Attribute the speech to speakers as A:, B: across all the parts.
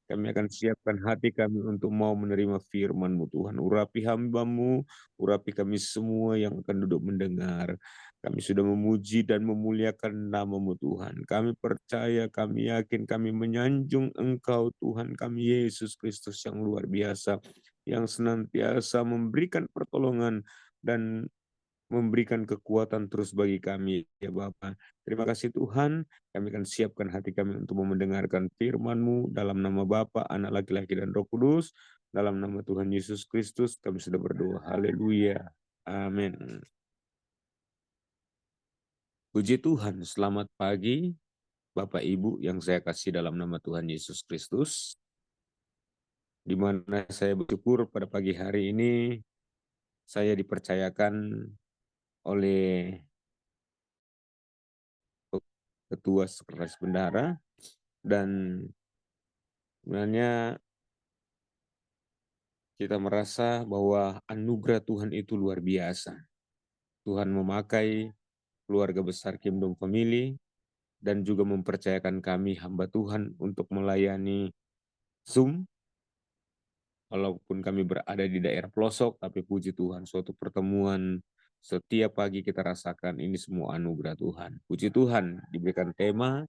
A: Kami akan siapkan hati kami untuk mau menerima firman-Mu Tuhan. Urapi hamba-Mu, urapi kami semua yang akan duduk mendengar. Kami sudah memuji dan memuliakan nama-Mu Tuhan. Kami percaya, kami yakin, kami menyanjung Engkau Tuhan kami Yesus Kristus yang luar biasa. Yang senantiasa memberikan pertolongan dan memberikan kekuatan terus bagi kami, ya Bapa. Terima kasih Tuhan, kami akan siapkan hati kami untuk mendengarkan firman-Mu dalam nama Bapa, Anak laki-laki dan Roh Kudus, dalam nama Tuhan Yesus Kristus kami sudah berdoa. Haleluya. Amin. Puji Tuhan, selamat pagi Bapak Ibu yang saya kasih dalam nama Tuhan Yesus Kristus. Di mana saya bersyukur pada pagi hari ini saya dipercayakan oleh Ketua Sekretaris Bendahara dan sebenarnya kita merasa bahwa anugerah Tuhan itu luar biasa. Tuhan memakai keluarga besar Kingdom Family dan juga mempercayakan kami hamba Tuhan untuk melayani Zoom. Walaupun kami berada di daerah pelosok, tapi puji Tuhan suatu pertemuan setiap pagi kita rasakan ini semua anugerah Tuhan. Puji Tuhan diberikan tema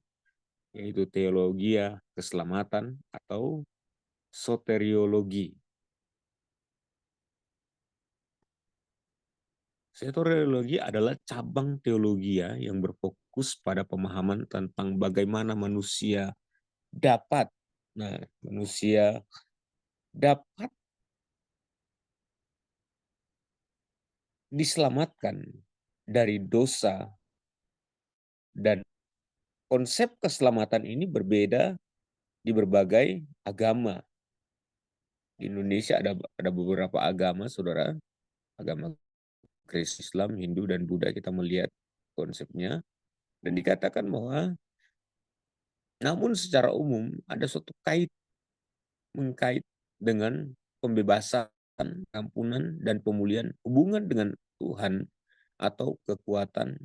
A: yaitu teologi keselamatan atau soteriologi. Soteriologi adalah cabang teologi yang berfokus pada pemahaman tentang bagaimana manusia dapat, manusia dapat diselamatkan dari dosa, dan konsep keselamatan ini berbeda di berbagai agama. Di Indonesia ada beberapa agama, saudara, agama Kristen, Islam, Hindu, dan Buddha. Kita melihat konsepnya dan dikatakan bahwa namun secara umum ada suatu mengkait dengan pembebasan, ampunan, dan pemulihan hubungan dengan Tuhan atau kekuatan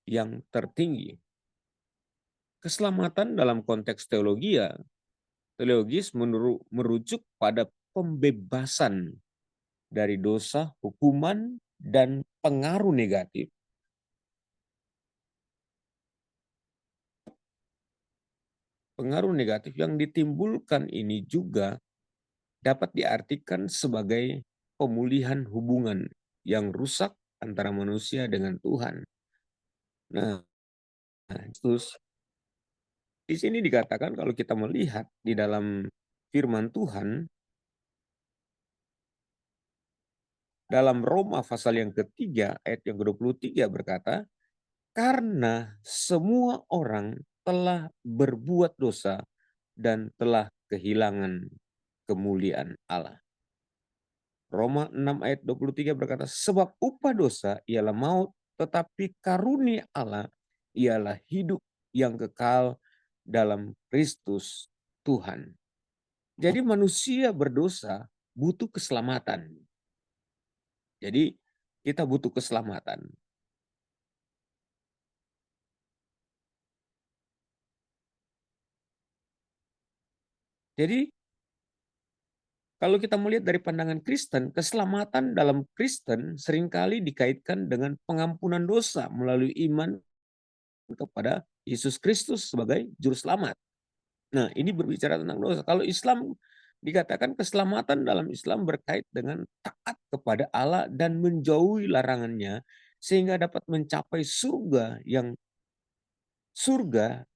A: yang tertinggi. Keselamatan dalam konteks teologis merujuk pada pembebasan dari dosa, hukuman, dan pengaruh negatif. Pengaruh negatif yang ditimbulkan ini juga dapat diartikan sebagai pemulihan hubungan yang rusak antara manusia dengan Tuhan. Nah, terus di sini dikatakan kalau kita melihat di dalam firman Tuhan, dalam Roma pasal yang ketiga ayat yang ke-23 berkata, karena semua orang telah berbuat dosa dan telah kehilangan kemuliaan Allah. Roma 6 ayat 23 berkata, sebab upah dosa ialah maut, tetapi karunia Allah ialah hidup yang kekal dalam Kristus Tuhan. Jadi manusia berdosa butuh keselamatan. Jadi kita butuh keselamatan. Jadi kalau kita melihat dari pandangan Kristen, keselamatan dalam Kristen seringkali dikaitkan dengan pengampunan dosa melalui iman kepada Yesus Kristus sebagai juru selamat. Nah, ini berbicara tentang dosa. Kalau Islam dikatakan keselamatan dalam Islam berkait dengan taat kepada Allah dan menjauhi larangannya sehingga dapat mencapai surga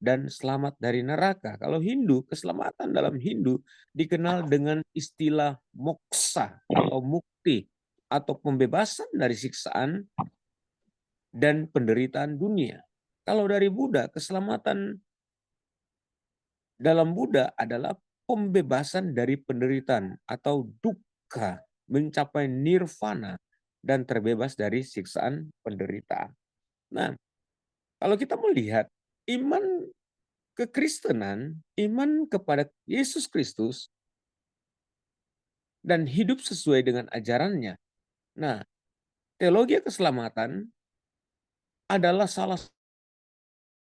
A: dan selamat dari neraka. Kalau Hindu, keselamatan dalam Hindu dikenal dengan istilah moksa atau mukti atau pembebasan dari siksaan dan penderitaan dunia. Kalau dari Buddha, keselamatan dalam Buddha adalah pembebasan dari penderitaan atau dukkha, mencapai nirvana dan terbebas dari siksaan penderitaan. Nah, kalau kita melihat iman kekristenan, iman kepada Yesus Kristus, dan hidup sesuai dengan ajarannya. Nah, teologi keselamatan adalah salah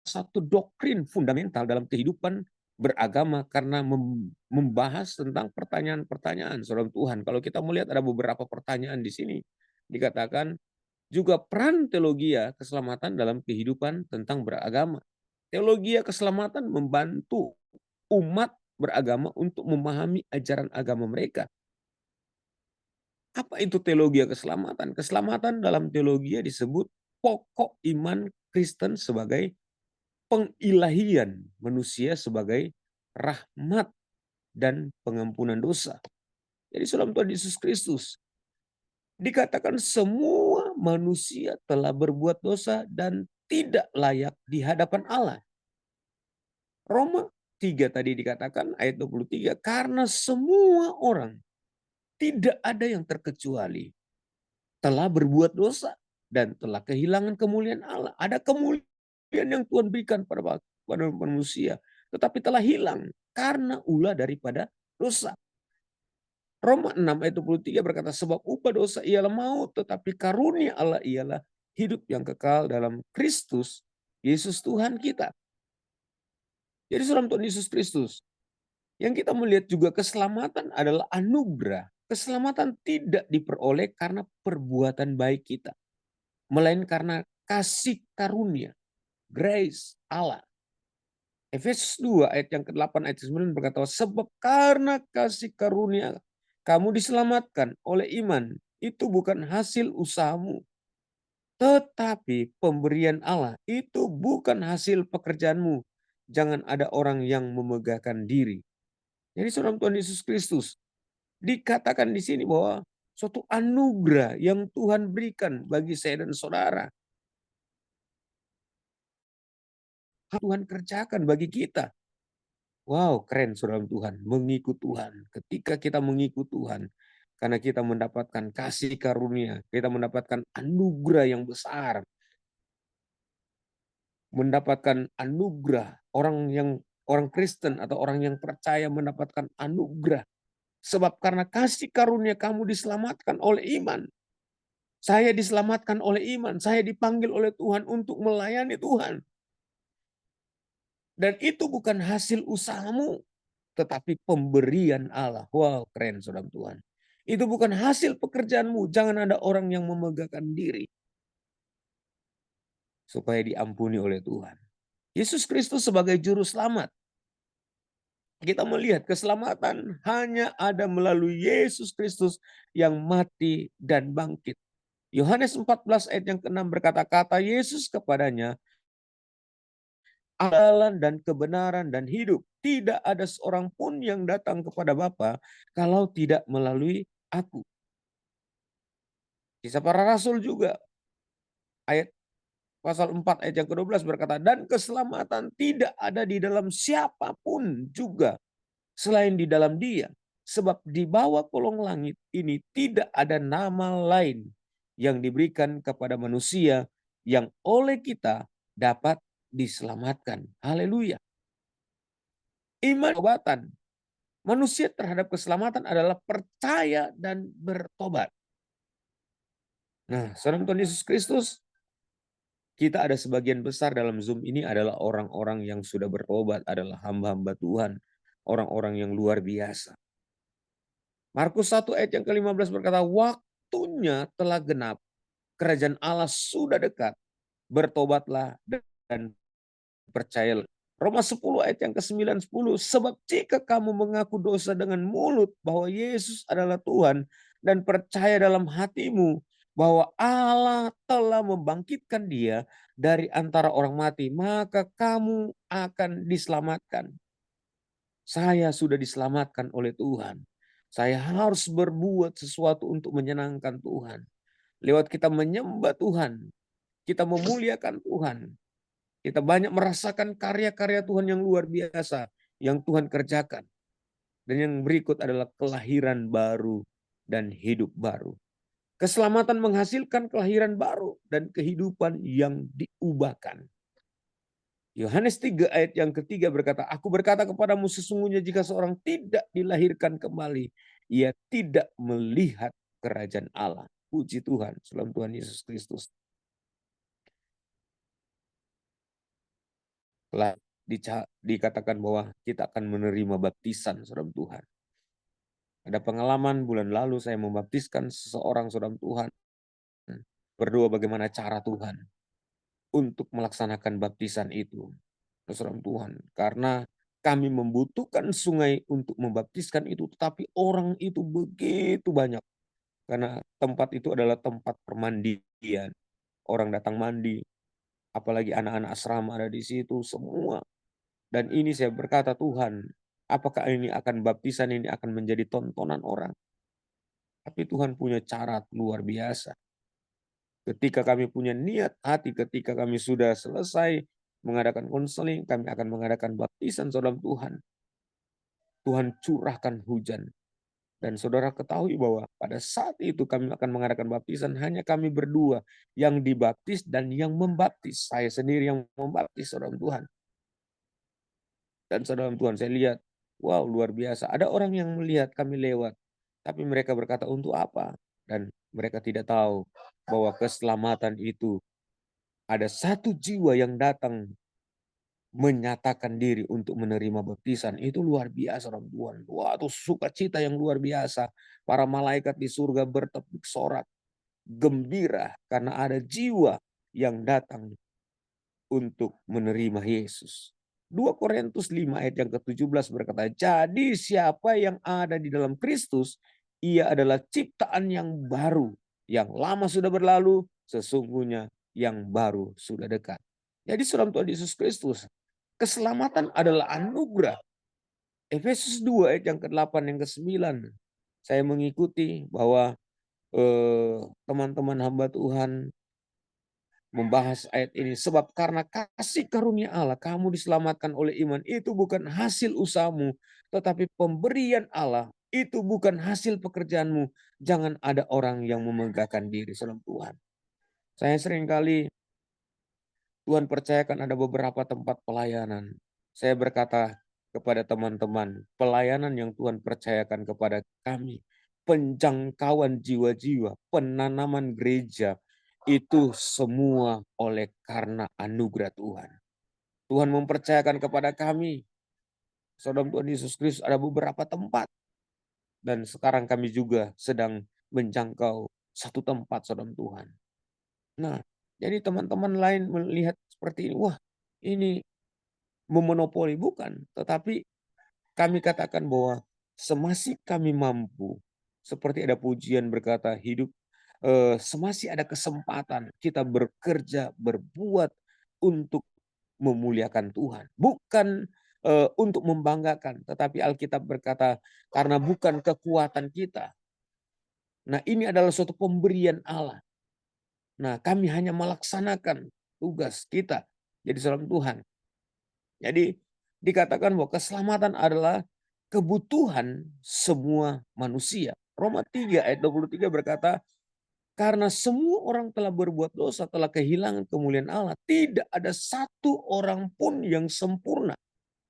A: satu doktrin fundamental dalam kehidupan beragama karena membahas tentang pertanyaan-pertanyaan, saudara Tuhan. Kalau kita melihat ada beberapa pertanyaan di sini, dikatakan juga peran teologia keselamatan dalam kehidupan tentang beragama. Teologia keselamatan membantu umat beragama untuk memahami ajaran agama mereka. Apa itu teologi keselamatan? Keselamatan dalam teologi disebut pokok iman Kristen sebagai pengilahian manusia sebagai rahmat dan pengampunan dosa. Jadi dalam Tuhan Yesus Kristus dikatakan semua manusia telah berbuat dosa dan tidak layak di hadapan Allah. Roma 3 tadi dikatakan ayat 23, karena semua orang tidak ada yang terkecuali telah berbuat dosa dan telah kehilangan kemuliaan Allah. Ada kemuliaan yang Tuhan berikan pada manusia, tetapi telah hilang karena ulah daripada dosa. Roma 6 ayat 23 berkata, sebab upah dosa ialah maut, tetapi karunia Allah ialah hidup yang kekal dalam Kristus Yesus Tuhan kita. Jadi saudara Tuhan Yesus Kristus, yang kita melihat juga keselamatan adalah anugerah. Keselamatan tidak diperoleh karena perbuatan baik kita, melainkan karena kasih karunia, grace Allah. Efesus 2 ayat yang ke-8 ayat 9 berkata, sebab karena kasih karunia kamu diselamatkan oleh iman, itu bukan hasil usahamu, tetapi pemberian Allah. Itu bukan hasil pekerjaanmu. Jangan ada orang yang memegahkan diri. Jadi saudara Tuhan Yesus Kristus dikatakan di sini bahwa suatu anugerah yang Tuhan berikan bagi saya dan saudara. Tuhan kerjakan bagi kita. Wow, keren saudara Tuhan, mengikut Tuhan. Ketika kita mengikut Tuhan, karena kita mendapatkan kasih karunia, kita mendapatkan anugerah yang besar. Mendapatkan anugerah, orang Kristen atau orang yang percaya mendapatkan anugerah. Sebab karena kasih karunia kamu diselamatkan oleh iman. Saya diselamatkan oleh iman, saya dipanggil oleh Tuhan untuk melayani Tuhan. Dan itu bukan hasil usahamu, tetapi pemberian Allah. Wow, keren saudara Tuhan. Itu bukan hasil pekerjaanmu. Jangan ada orang yang memegahkan diri supaya diampuni oleh Tuhan. Yesus Kristus sebagai juru selamat. Kita melihat keselamatan hanya ada melalui Yesus Kristus yang mati dan bangkit. Yohanes 14 ayat yang ke-6 berkata, kata Yesus kepadanya, jalan dan kebenaran dan hidup. Tidak ada seorang pun yang datang kepada Bapa kalau tidak melalui aku. Kisah para Rasul juga. Ayat pasal 4 ayat yang ke-12 berkata, dan keselamatan tidak ada di dalam siapapun juga selain di dalam Dia. Sebab di bawah kolong langit ini tidak ada nama lain yang diberikan kepada manusia yang oleh kita dapat diselamatkan. Haleluya. Iman obatan. Manusia terhadap keselamatan adalah percaya dan bertobat. Nah, saudara Tuhan Yesus Kristus, kita ada sebagian besar dalam Zoom ini adalah orang-orang yang sudah bertobat, adalah hamba-hamba Tuhan, orang-orang yang luar biasa. Markus 1 ayat yang ke-15 berkata, waktunya telah genap, kerajaan Allah sudah dekat, bertobatlah dan percayalah. Roma 10 ayat yang ke-9, 10. Sebab jika kamu mengaku dosa dengan mulut bahwa Yesus adalah Tuhan dan percaya dalam hatimu bahwa Allah telah membangkitkan dia dari antara orang mati, maka kamu akan diselamatkan. Saya sudah diselamatkan oleh Tuhan. Saya harus berbuat sesuatu untuk menyenangkan Tuhan. Lewat kita menyembah Tuhan, kita memuliakan Tuhan, kita banyak merasakan karya-karya Tuhan yang luar biasa yang Tuhan kerjakan. Dan yang berikut adalah kelahiran baru dan hidup baru. Keselamatan menghasilkan kelahiran baru dan kehidupan yang diubahkan. Yohanes 3 ayat yang ketiga berkata, aku berkata kepadamu sesungguhnya jika seorang tidak dilahirkan kembali, ia tidak melihat kerajaan Allah. Puji Tuhan, salam Tuhan Yesus Kristus. dikatakan bahwa kita akan menerima baptisan, saudara Tuhan. Ada pengalaman bulan lalu saya membaptiskan seseorang, saudara Tuhan. Berdoa bagaimana cara Tuhan untuk melaksanakan baptisan itu, saudara Tuhan. Karena kami membutuhkan sungai untuk membaptiskan itu, tetapi orang itu begitu banyak. Karena tempat itu adalah tempat permandian. Orang datang mandi, apalagi anak-anak asrama ada di situ semua. Dan ini saya berkata, Tuhan, apakah ini baptisan ini akan menjadi tontonan orang? Tapi Tuhan punya cara luar biasa. Ketika kami punya niat hati, ketika kami sudah selesai mengadakan konseling, kami akan mengadakan baptisan, saudara Tuhan. Tuhan curahkan hujan. Dan saudara ketahui bahwa pada saat itu kami akan mengadakan baptisan, hanya kami berdua yang dibaptis dan yang membaptis. Saya sendiri yang membaptis, saudara Tuhan. Dan saudara Tuhan, saya lihat, wow, luar biasa. Ada orang yang melihat kami lewat, tapi mereka berkata, untuk apa? Dan mereka tidak tahu bahwa keselamatan itu ada satu jiwa yang datang menyatakan diri untuk menerima baptisan. Itu luar biasa, saudara Tuhan. Wah, itu sukacita yang luar biasa. Para malaikat di surga bertepuk sorak, gembira karena ada jiwa yang datang untuk menerima Yesus. 2 Korintus 5 ayat yang ke-17 berkata, jadi siapa yang ada di dalam Kristus, ia adalah ciptaan yang baru. Yang lama sudah berlalu, sesungguhnya yang baru sudah dekat. Jadi saudara Tuhan Yesus Kristus, keselamatan adalah anugerah. Efesus 2 ayat yang ke-8 yang ke-9. Saya mengikuti bahwa teman-teman hamba Tuhan membahas ayat ini. Sebab karena kasih karunia Allah, kamu diselamatkan oleh iman. Itu bukan hasil usahamu, tetapi pemberian Allah. Itu bukan hasil pekerjaanmu. Jangan ada orang yang memegahkan diri, saudara Tuhan. Saya seringkali Tuhan percayakan ada beberapa tempat pelayanan. Saya berkata kepada teman-teman, pelayanan yang Tuhan percayakan kepada kami, penjangkauan jiwa-jiwa, penanaman gereja, itu semua oleh karena anugerah Tuhan. Tuhan mempercayakan kepada kami, saudara Tuhan Yesus Kristus, ada beberapa tempat. Dan sekarang kami juga sedang menjangkau satu tempat, saudara Tuhan. Nah, jadi teman-teman lain melihat seperti ini, wah ini memonopoli, bukan. Tetapi kami katakan bahwa semasih kami mampu, seperti ada pujian berkata hidup, semasih ada kesempatan kita bekerja, berbuat untuk memuliakan Tuhan. Bukan untuk membanggakan, tetapi Alkitab berkata karena bukan kekuatan kita. Nah, ini adalah suatu pemberian Allah. Nah, kami hanya melaksanakan tugas kita jadi seorang Tuhan. Jadi dikatakan bahwa keselamatan adalah kebutuhan semua manusia. Roma 3 ayat 23 berkata, karena semua orang telah berbuat dosa, telah kehilangan kemuliaan Allah. Tidak ada satu orang pun yang sempurna.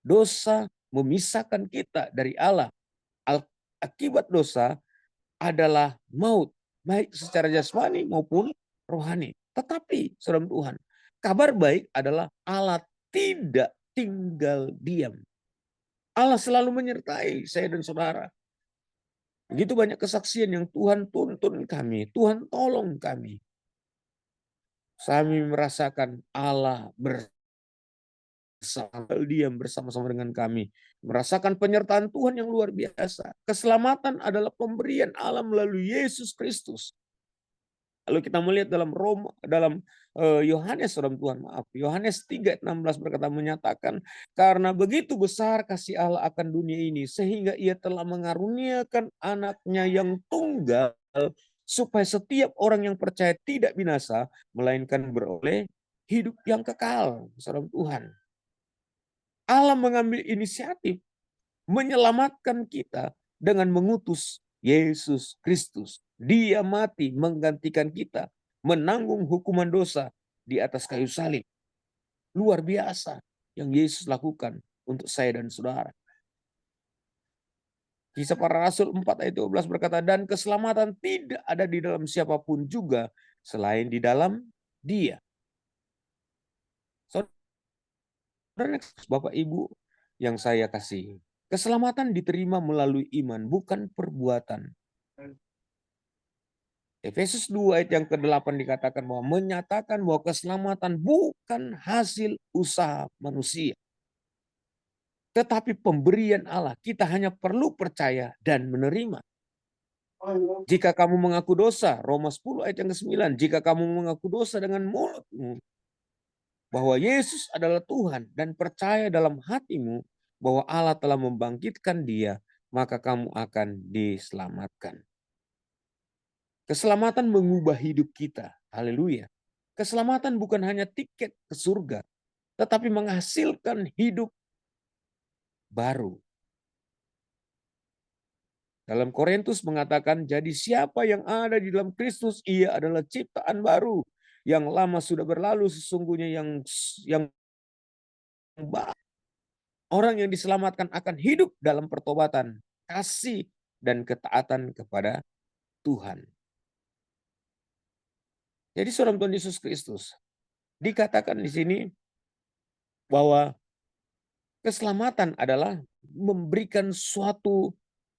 A: Dosa memisahkan kita dari Allah. Akibat dosa adalah maut, baik secara jasmani maupun rohani. Tetapi, saudara Tuhan, kabar baik adalah Allah tidak tinggal diam. Allah selalu menyertai saya dan saudara. Begitu banyak kesaksian yang Tuhan tuntun kami, Tuhan tolong kami. Kami merasakan Allah diam bersama-sama dengan kami. Merasakan penyertaan Tuhan yang luar biasa. Keselamatan adalah pemberian Allah melalui Yesus Kristus. Lalu kita melihat dalam Yohanes, saudara Tuhan, maaf, Yohanes 3:16 berkata, menyatakan karena begitu besar kasih Allah akan dunia ini sehingga ia telah mengaruniakan anaknya yang tunggal supaya setiap orang yang percaya tidak binasa melainkan beroleh hidup yang kekal, saudara Tuhan. Allah mengambil inisiatif menyelamatkan kita dengan mengutus Yesus Kristus. Dia mati menggantikan kita, menanggung hukuman dosa di atas kayu salib. Luar biasa yang Yesus lakukan untuk saya dan saudara. Kisah Para Rasul 4 ayat 12 berkata, dan keselamatan tidak ada di dalam siapapun juga selain di dalam Dia. Bapak Ibu yang saya kasihi, keselamatan diterima melalui iman, bukan perbuatan. Efesus 2 ayat yang ke-8 dikatakan bahwa menyatakan bahwa keselamatan bukan hasil usaha manusia, tetapi pemberian Allah. Kita hanya perlu percaya dan menerima. Jika kamu mengaku dosa, Roma 10 ayat yang ke-9, jika kamu mengaku dosa dengan mulutmu bahwa Yesus adalah Tuhan dan percaya dalam hatimu bahwa Allah telah membangkitkan Dia, maka kamu akan diselamatkan. Keselamatan mengubah hidup kita. Haleluya. Keselamatan bukan hanya tiket ke surga, tetapi menghasilkan hidup baru. Dalam Korintus mengatakan, jadi siapa yang ada di dalam Kristus, ia adalah ciptaan baru. Yang lama sudah berlalu, sesungguhnya yang baru. Orang yang diselamatkan akan hidup dalam pertobatan, kasih, dan ketaatan kepada Tuhan. Jadi saudara Tuhan Yesus Kristus, dikatakan di sini bahwa keselamatan adalah memberikan suatu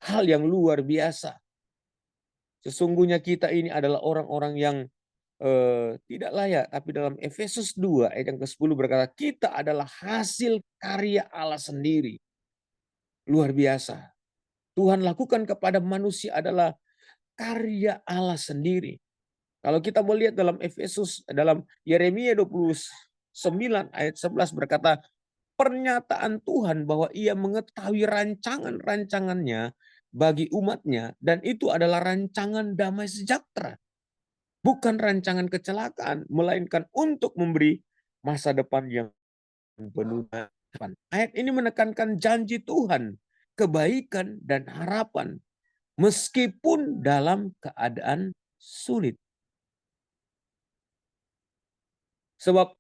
A: hal yang luar biasa. Sesungguhnya kita ini adalah orang-orang yang tidak layak. Tapi dalam Efesus 2 ayat yang ke-10 berkata, kita adalah hasil karya Allah sendiri. Luar biasa. Tuhan lakukan kepada manusia adalah karya Allah sendiri. Kalau kita melihat dalam dalam Yeremia 29 ayat 11 berkata, pernyataan Tuhan bahwa ia mengetahui rancangan-rancangannya bagi umatnya, dan itu adalah rancangan damai sejahtera. Bukan rancangan kecelakaan, melainkan untuk memberi masa depan yang penuh harapan. Ayat ini menekankan janji Tuhan, kebaikan dan harapan, meskipun dalam keadaan sulit. Sebab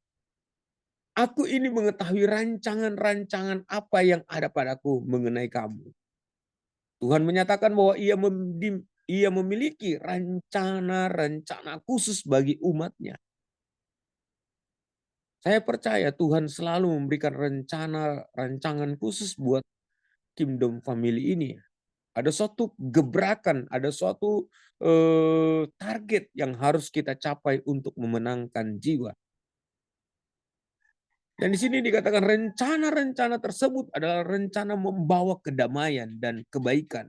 A: aku ini mengetahui rancangan-rancangan apa yang ada padaku mengenai kamu. Tuhan menyatakan bahwa ia memiliki rencana-rencana khusus bagi umatnya. Saya percaya Tuhan selalu memberikan rancangan khusus buat Kingdom Family ini. Ada suatu gebrakan, ada suatu target yang harus kita capai untuk memenangkan jiwa. Dan di sini dikatakan rencana-rencana tersebut adalah rencana membawa kedamaian dan kebaikan.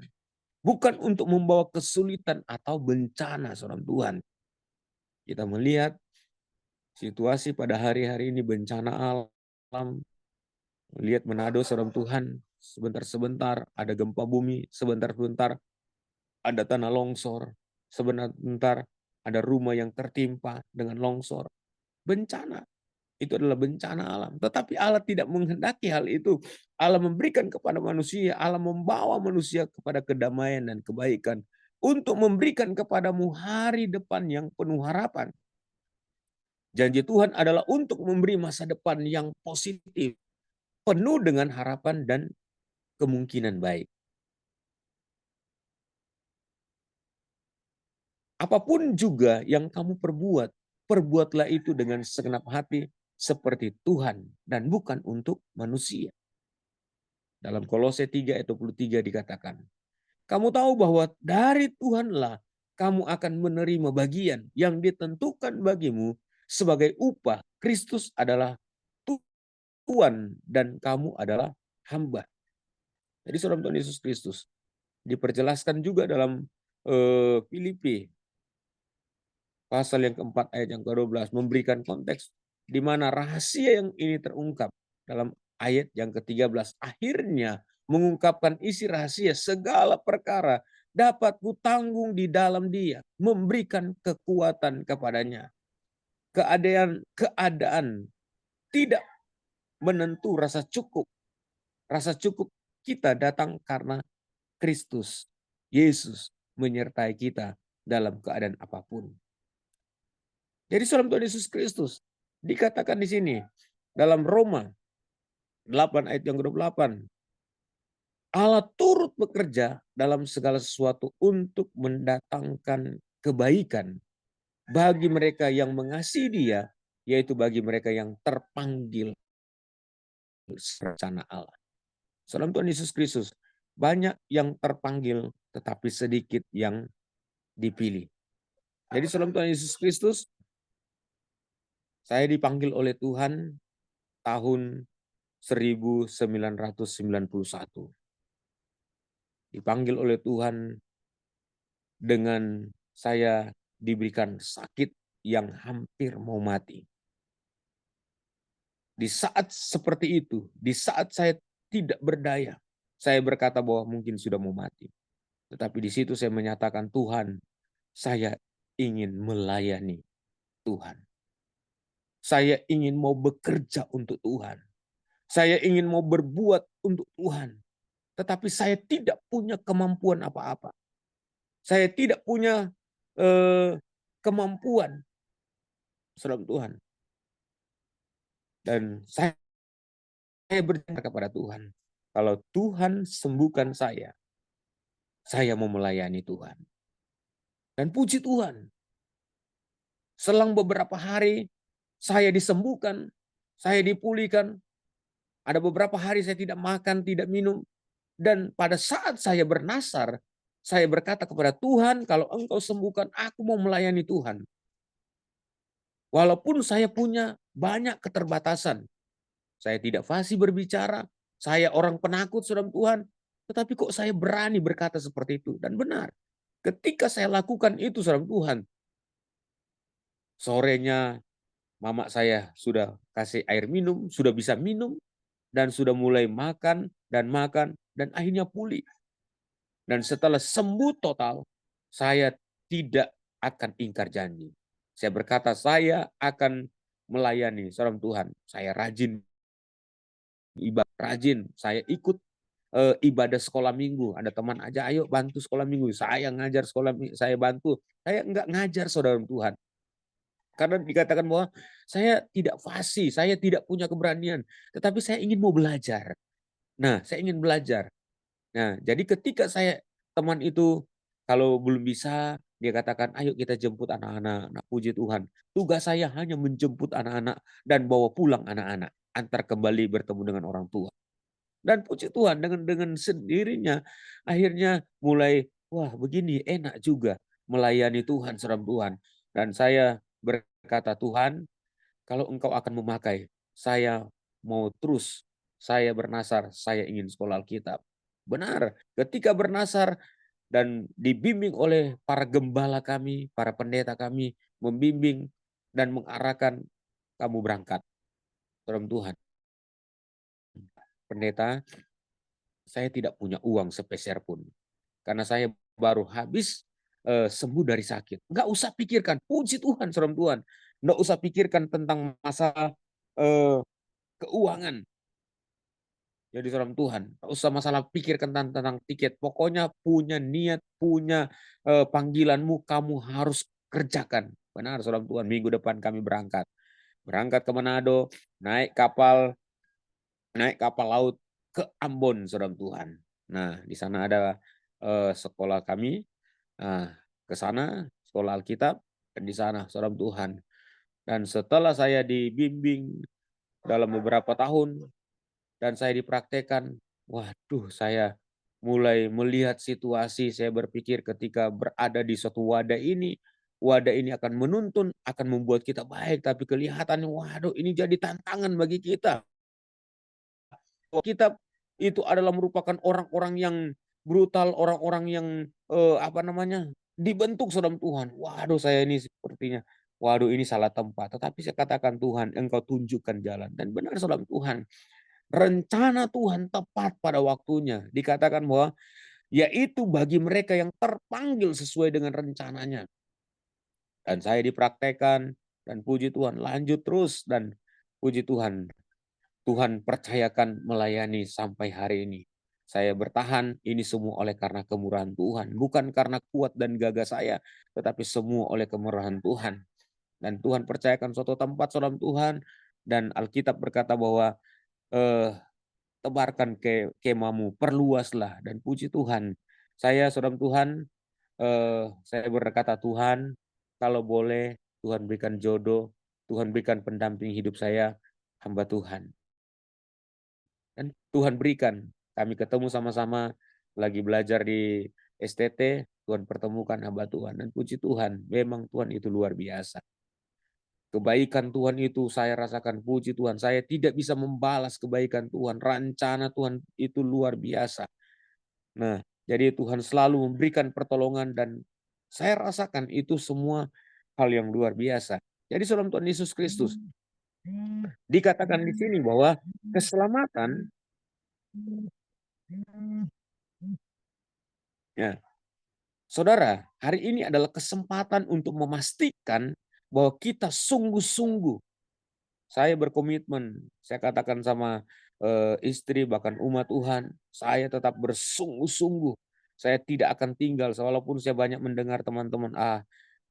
A: Bukan untuk membawa kesulitan atau bencana, saudara Tuhan. Kita melihat situasi pada hari-hari ini, bencana alam. Lihat Manado, saudara Tuhan. Sebentar-sebentar ada gempa bumi, sebentar-sebentar ada tanah longsor, sebentar ada rumah yang tertimpa dengan longsor. Bencana. Itu adalah bencana alam. Tetapi Allah tidak menghendaki hal itu. Allah memberikan kepada manusia, Allah membawa manusia kepada kedamaian dan kebaikan. Untuk memberikan kepadamu hari depan yang penuh harapan. Janji Tuhan adalah untuk memberi masa depan yang positif. Penuh dengan harapan dan kemungkinan baik. Apapun juga yang kamu perbuat, perbuatlah itu dengan segenap hati seperti Tuhan dan bukan untuk manusia. Dalam Kolose 3 ayat 23 dikatakan, kamu tahu bahwa dari Tuhanlah kamu akan menerima bagian yang ditentukan bagimu sebagai upah. Kristus adalah Tuhan dan kamu adalah hamba. Jadi saudara Tuhan Yesus Kristus diperjelaskan juga dalam Filipi pasal yang keempat ayat yang ke-12 memberikan konteks di mana rahasia yang ini terungkap dalam ayat yang ke-13. Akhirnya mengungkapkan isi rahasia segala perkara dapat kutanggung di dalam Dia, memberikan kekuatan kepadanya. Keadaan tidak menentu rasa cukup. Rasa cukup kita datang karena Kristus, Yesus menyertai kita dalam keadaan apapun. Jadi saudara Tuhan Yesus Kristus dikatakan di sini dalam Roma 8 ayat yang ke-28. Allah turut bekerja dalam segala sesuatu untuk mendatangkan kebaikan bagi mereka yang mengasihi Dia, yaitu bagi mereka yang terpanggil rencana Allah. Salam Tuhan Yesus Kristus. Banyak yang terpanggil, tetapi sedikit yang dipilih. Jadi salam Tuhan Yesus Kristus, saya dipanggil oleh Tuhan tahun 1991. Dipanggil oleh Tuhan dengan saya diberikan sakit yang hampir mau mati. Di saat seperti itu, di saat saya tidak berdaya, saya berkata bahwa mungkin sudah mau mati. Tetapi di situ saya menyatakan, Tuhan, saya ingin melayani Tuhan. Saya ingin mau bekerja untuk Tuhan. Saya ingin mau berbuat untuk Tuhan. Tetapi saya tidak punya kemampuan apa-apa. Saya tidak punya kemampuan, saudara Tuhan. Dan saya berkata kepada Tuhan, kalau Tuhan sembuhkan saya mau melayani Tuhan. Dan puji Tuhan, selang beberapa hari saya disembuhkan, saya dipulihkan. Ada beberapa hari saya tidak makan, tidak minum. Dan pada saat saya bernasar, saya berkata kepada Tuhan, kalau Engkau sembuhkan, aku mau melayani Tuhan. Walaupun saya punya banyak keterbatasan. Saya tidak fasih berbicara, saya orang penakut, saudara Tuhan. Tetapi kok saya berani berkata seperti itu. Dan benar, ketika saya lakukan itu, saudara Tuhan, sorenya mama saya sudah kasih air minum, sudah bisa minum, dan sudah mulai makan, dan akhirnya pulih. Dan setelah sembuh total, saya tidak akan ingkar janji. Saya berkata, saya akan melayani saudara Tuhan. Saya rajin ibadah, rajin. Saya ikut ibadah sekolah minggu. Ada teman aja, ayo bantu sekolah minggu. Saya ngajar sekolah minggu, saya bantu. Saya enggak ngajar saudara Tuhan. Karena dikatakan bahwa saya tidak fasih, saya tidak punya keberanian. Tetapi saya ingin mau belajar. Nah, saya ingin belajar. Nah, jadi ketika teman itu kalau belum bisa, dia katakan, ayo kita jemput anak-anak. Nah, puji Tuhan. Tugas saya hanya menjemput anak-anak dan bawa pulang anak-anak. Antar kembali bertemu dengan orang tua. Dan puji Tuhan dengan sendirinya akhirnya mulai, wah begini enak juga melayani Tuhan, saudara Tuhan. Dan saya berkata, Tuhan, kalau Engkau akan memakai, saya mau terus, saya bernasar, saya ingin sekolah Alkitab. Benar, ketika bernasar dan dibimbing oleh para gembala kami, para pendeta kami, membimbing dan mengarahkan, kamu berangkat. Saudara Tuhan, pendeta, saya tidak punya uang sepeser pun. Karena saya baru habis sembuh dari sakit. Nggak usah pikirkan, puji Tuhan, saudara Tuhan. Nggak usah pikirkan tentang masalah keuangan. Jadi saudara Tuhan, nggak usah masalah pikirkan tentang tiket. Pokoknya punya niat, punya panggilanmu, kamu harus kerjakan. Benar saudara Tuhan, minggu depan kami berangkat. Berangkat ke Manado, naik kapal laut ke Ambon, saudara Tuhan. Nah, di sana ada sekolah kami. Nah, ke sana sekolah Alkitab, dan di sana saudara Tuhan. Dan setelah saya dibimbing dalam beberapa tahun dan saya dipraktekkan, waduh, saya mulai melihat situasi. Saya berpikir ketika berada di suatu wadah ini akan menuntun, akan membuat kita baik, tapi kelihatannya waduh, ini jadi tantangan bagi kita. Kita itu adalah merupakan orang-orang yang brutal, orang-orang yang dibentuk saudara Tuhan. Waduh, saya ini sepertinya, waduh ini salah tempat. Tetapi saya katakan, Tuhan, Engkau tunjukkan jalan. Dan benar saudara Tuhan, rencana Tuhan tepat pada waktunya. Dikatakan bahwa yaitu bagi mereka yang terpanggil sesuai dengan rencananya. Dan saya dipraktekkan, dan puji Tuhan lanjut terus, dan puji Tuhan, Tuhan percayakan melayani sampai hari ini. Saya bertahan, ini semua oleh karena kemurahan Tuhan. Bukan karena kuat dan gagah saya, tetapi semua oleh kemurahan Tuhan. Dan Tuhan percayakan suatu tempat, saudara Tuhan. Dan Alkitab berkata bahwa tebarkan kemamu, perluaslah. Dan puji Tuhan, saya saudara Tuhan, saya berkata, Tuhan, kalau boleh Tuhan berikan jodoh, Tuhan berikan pendamping hidup saya, hamba Tuhan. Tuhan berikan. Kami ketemu sama-sama lagi belajar di STT, Tuhan pertemukan hamba Tuhan. Dan puji Tuhan, memang Tuhan itu luar biasa. Kebaikan Tuhan itu saya rasakan, puji Tuhan. Saya tidak bisa membalas kebaikan Tuhan. Rencana Tuhan itu luar biasa. Nah, jadi Tuhan selalu memberikan pertolongan dan saya rasakan itu semua hal yang luar biasa. Jadi salam Tuhan Yesus Kristus. Dikatakan di sini bahwa keselamatan, ya, saudara, hari ini adalah kesempatan untuk memastikan bahwa kita sungguh-sungguh. Saya berkomitmen, saya katakan sama istri bahkan umat Tuhan, saya tetap bersungguh-sungguh. Saya tidak akan tinggal, walaupun saya banyak mendengar teman-teman,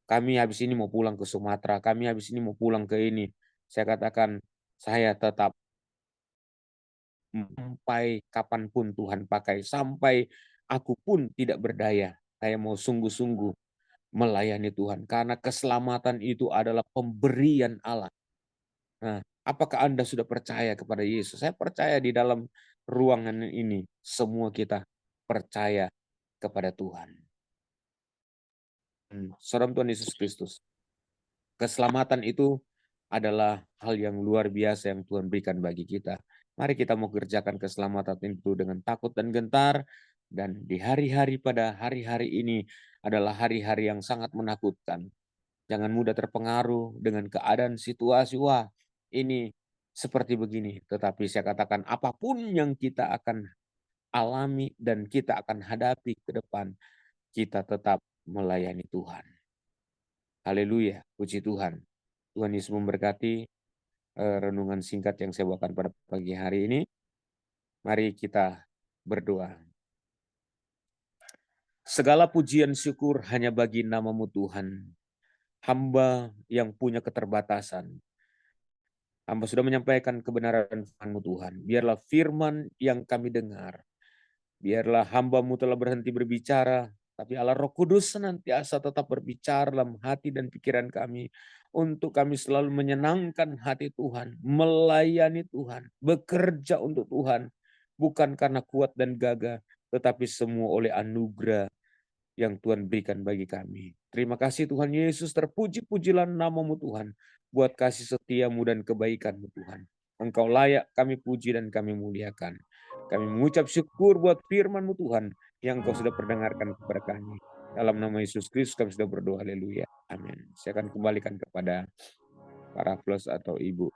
A: kami habis ini mau pulang ke Sumatera, kami habis ini mau pulang ke ini. Saya katakan, saya tetap sampai kapanpun Tuhan pakai, sampai aku pun tidak berdaya. Saya mau sungguh-sungguh melayani Tuhan, karena keselamatan itu adalah pemberian Allah. Nah, apakah Anda sudah percaya kepada Yesus? Saya percaya di dalam ruangan ini, semua kita percaya kepada Tuhan. Salam Tuhan Yesus Kristus. Keselamatan itu adalah hal yang luar biasa yang Tuhan berikan bagi kita. Mari kita mau kerjakan keselamatan itu dengan takut dan gentar. Dan di hari-hari pada hari-hari ini adalah hari-hari yang sangat menakutkan. Jangan mudah terpengaruh dengan keadaan situasi, wah ini seperti begini. Tetapi saya katakan apapun yang kita akan alami dan kita akan hadapi ke depan, kita tetap melayani Tuhan. Haleluya, puji Tuhan. Tuhan Yesus memberkati renungan singkat yang saya bawakan pada pagi hari ini. Mari kita berdoa. Segala pujian syukur hanya bagi nama-Mu Tuhan. Hamba yang punya keterbatasan. Hamba sudah menyampaikan kebenaran firman-Mu Tuhan. Biarlah firman yang kami dengar. Biarlah hamba-Mu telah berhenti berbicara. Tapi Allah Roh Kudus senantiasa tetap berbicara dalam hati dan pikiran kami. Untuk kami selalu menyenangkan hati Tuhan. Melayani Tuhan. Bekerja untuk Tuhan. Bukan karena kuat dan gagah. Tetapi semua oleh anugerah yang Tuhan berikan bagi kami. Terima kasih Tuhan Yesus, terpuji-pujilah nama-Mu Tuhan, buat kasih setia-Mu dan kebaikan-Mu Tuhan. Engkau layak kami puji dan kami muliakan. Kami mengucap syukur buat firman-Mu Tuhan, yang Engkau sudah perdengarkan kepada kami. Dalam nama Yesus Kristus kami sudah berdoa, haleluya. Amin. Saya akan kembalikan kepada para plus atau ibu.